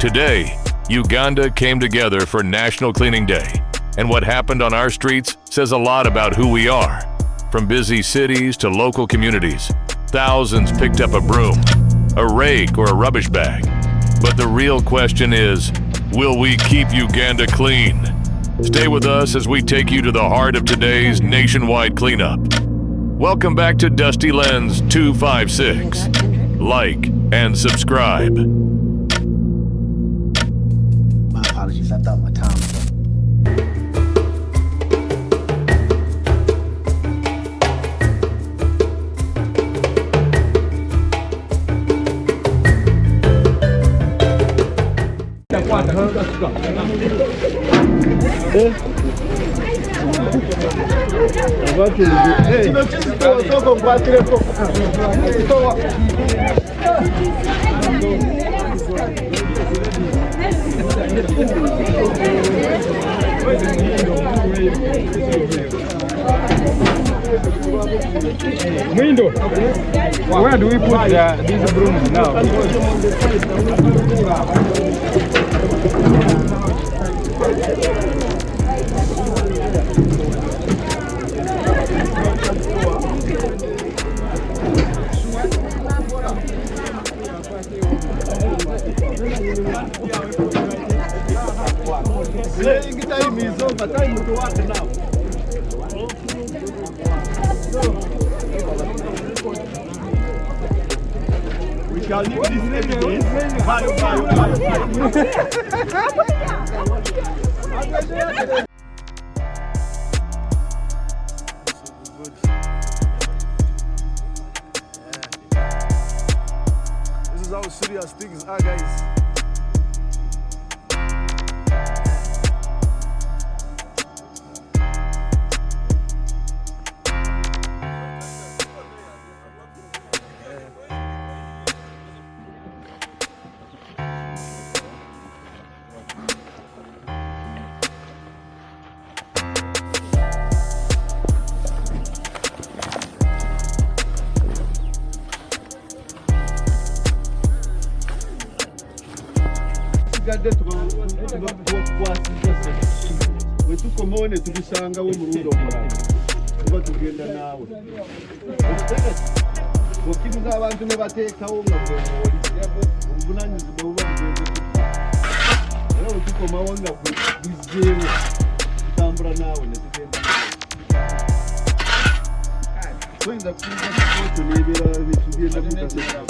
Today, Uganda came together for National Cleaning Day, and what happened on our streets says a lot about who we are. From busy cities to local communities, thousands picked up a broom, a rake, or a rubbish bag. But the real question is, will we keep Uganda clean? Stay with us as we take you to the heart of today's nationwide cleanup. Welcome back to Dusty Lens 256. Like and subscribe. My apologies, I thought my time was up. Window. Where do we put these brooms now? We shall leave this evidence. This is how serious things are, guys. We tukomawo ne tubisangawo omulundi omulala kuba tugenda naawe bw'okkiriza abantu ne bateekawo nga obuvunanyizibwa buba bugenze era bwe tukomawo nga bizzeewo tutambula naawe ne tugenda toyinza kutuuka kikooto n'ebeera ne tugenda mukaseka.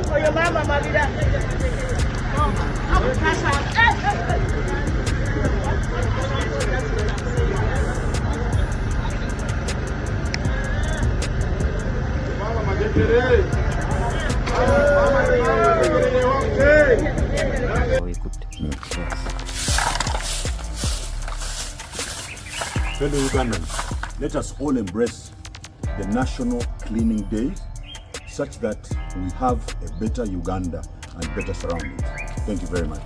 Oyo mama malira. Fellow Ugandans, let us all embrace the National Cleaning Day such that we have a better Uganda and better surroundings. Thank you very much.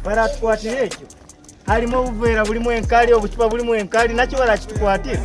Baratukwatira ekyo halimu obuveera bulimu enkali obucupa bulimu enkali nakyo barakitukwatira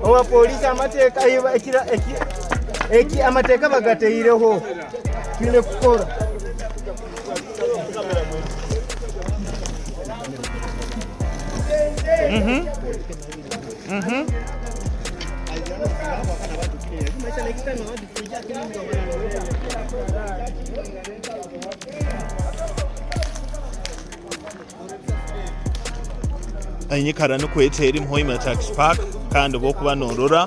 oba poliisi amateeka amateeka bagateireho tulina kukola Anyikara nukweta eri Muhoima Tax Park kandi bokuba norora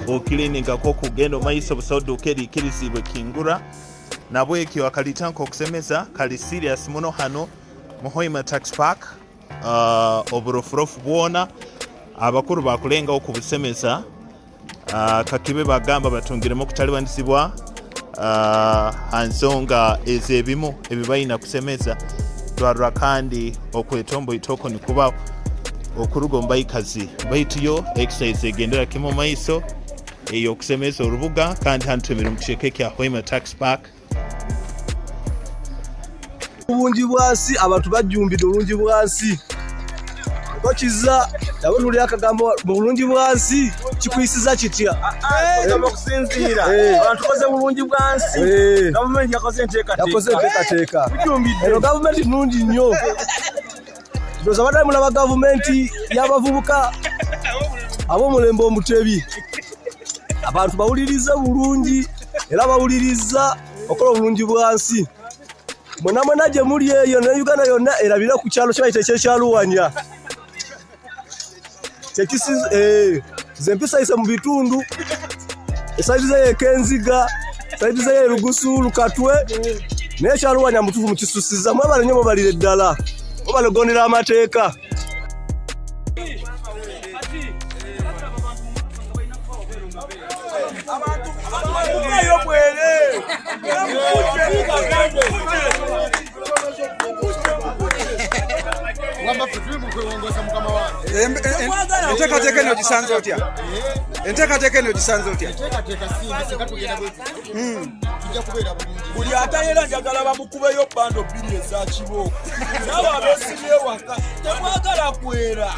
okilininga ko kugendo maiso busoduka erikirizibwe kingura nabo ekyo akalitanko okusemeza kali serious muno hano Muhoima Tax Park oburofurofu bwona abakuru bakulenga okubusemeza kakibe bagamba batungiremo kutaliwandisibwa ansonga ezebimu ebibayina kusemeza twarura kandi okwetombo itoko nikubaho okurugomba ikazi baitiyo exercise egendera kimo maiso eyo kusemeza orubuga kandi hantubira mu kisheke kya Muhoima Tax Park obungi bwansi abantu bajjumbira olungi bwansi bakiza nabo tuli akagambo mu bulungi bwansi kikwisiza kitya Kama kusinzira abantu koze bulungi bwansi government yakoze enteekateeka eno gavumenti nnungi nnyo ndoza badali mulaba gavumenti y'abavubuka ab'omulembe omutebi abantu bawuliriza bulungi era bawuliriza okola obulungi bwansi mwena gye muli eyo ne Uganda yonna erabira ku kyalo kyabayita ekyekyaluwanya zempisa ise mu bitundu esaidi zeyekenziga saidi zeyerugusu lukatwe n'ekyaluwanya mutufu mukisusiza mwebale nnyo mubalire eddala mubalegondera amateeka enteekateeka eno gisanze otya? Enteekateeka eno gisanze otya? Buli atayera njagala bamukubeyo bbando bbiri eza kibooko nabo abeesimye waka temwagala kwera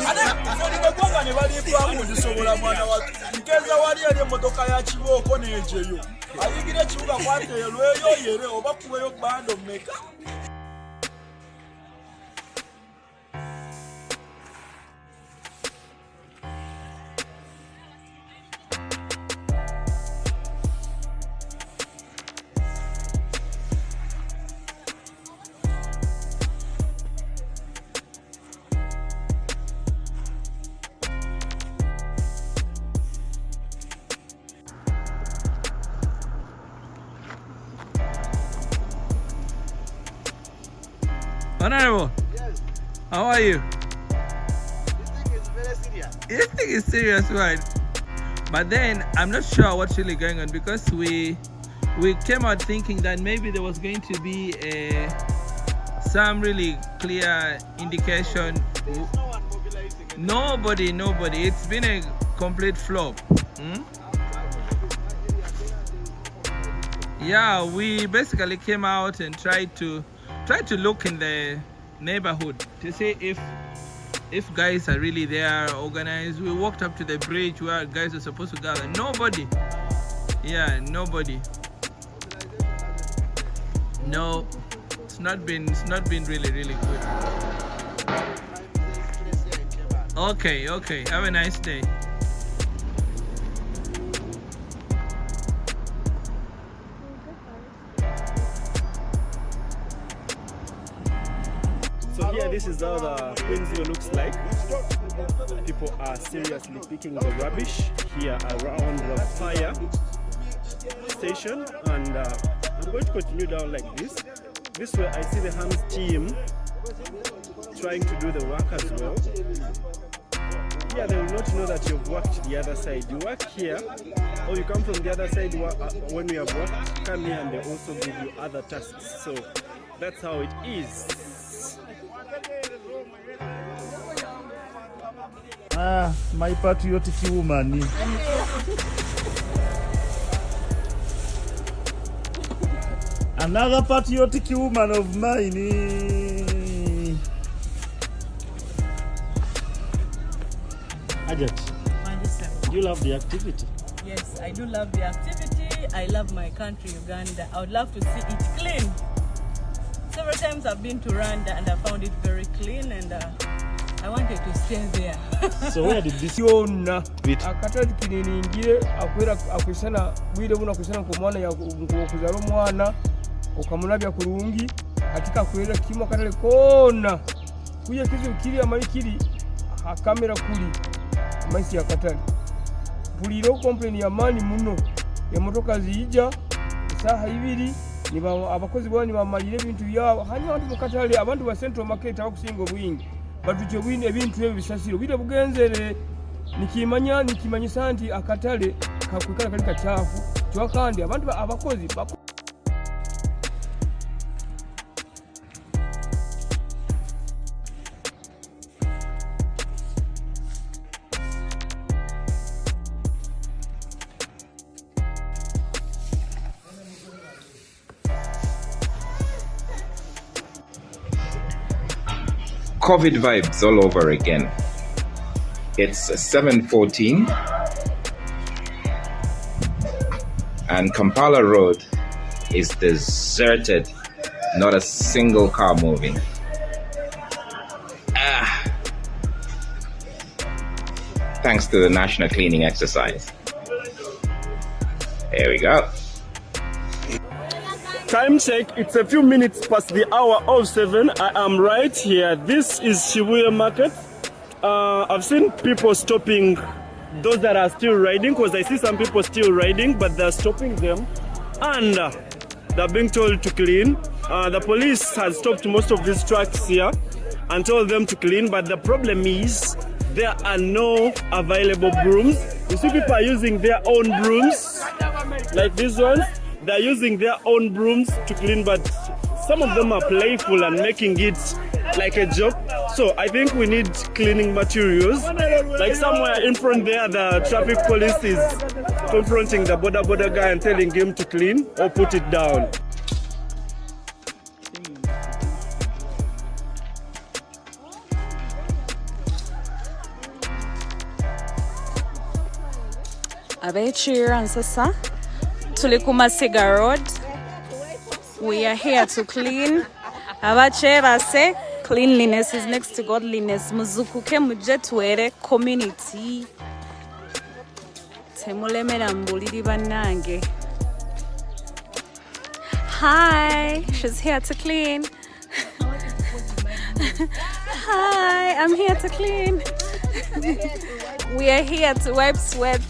ate begwanga ne balimpaamu ndisobola mwana watu nkeza wali eri emmotoka ya kibooko n'enjeyo ayigira ekibuga kwateerweyo yere oba kubeyo bbando mmeka. Honorable, Yes. how are you? This thing is very serious. This thing is serious, right? But then I'm not sure what's really going on because we came out thinking that maybe there was going to be some really clear indication Nobody. It's been a complete flop. Yeah, we basically came out and tried to look in the neighborhood to see if guys are really there, organized. We walked up to the bridge where guys are supposed to gather. Nobody. Yeah, nobody. No, it's not been really good. Okay. Have a nice day. So here, this is how the Queensville looks like. People are seriously picking the rubbish here around the fire station, and I'm going to continue down like this. This way I see the hands team trying to do the work as well. Here they will not know that you've worked the other side. You work here, or you come from the other side when we have worked, come here and they also give you other tasks. So that's how it is. My patriotic woman. Another patriotic woman of mine. Ajat, do you love the activity? Yes, I do love the activity. I love my country, Uganda. I would love to see it clean. Several times I've been to Rwanda and I found it very clean, and I wanted to stay there. So where did this yonna akatali kiningire akwera akwishana bwire buno akwishana ku mwana ya kuzala omwana okamulabya kulungi akika kwera kimo akatali kona kuye kizu kiri amayikiri akamera kuli maisi akatali buliro complain ya mani muno ya motoka zijja saha ibiri niba abakozi bwani bamalire ebintu byabo hanyuma abantu mukatali abantu ba Central Market abakusinga obwingi batujje bwine ebintu ebyo bisasiro bide bugenzere nikimanyisa nti akatale kakwikala kali kachafu kyokandi abantu abakozi COVID vibes all over again. It's 7:14 and Kampala Road is deserted. Not a single car moving. Thanks to the national cleaning exercise. There we go. Time check, it's a few minutes past the hour of 7. I am right here. This is Shibuya Market. I've seen people stopping those that are still riding, because I see some people still riding, but they're stopping them and they're being told to clean. The police has stopped most of these trucks here and told them to clean, but the problem is there are no available brooms. You see people are using their own brooms, like these ones. They're using their own brooms to clean, but some of them are playful and making it like a joke. So I think we need cleaning materials. Like somewhere in front there, the traffic police is confronting the border guy and telling him to clean or put it down. Abechira sasa tulikuma Siga Road. We are here to clean. Abachera say cleanliness is next to godliness. Muzukuke muje tuwere community. Temulemera mbuliri banange. Hi, she's here to clean. Hi, I'm here to clean. We are here to wipe sweat.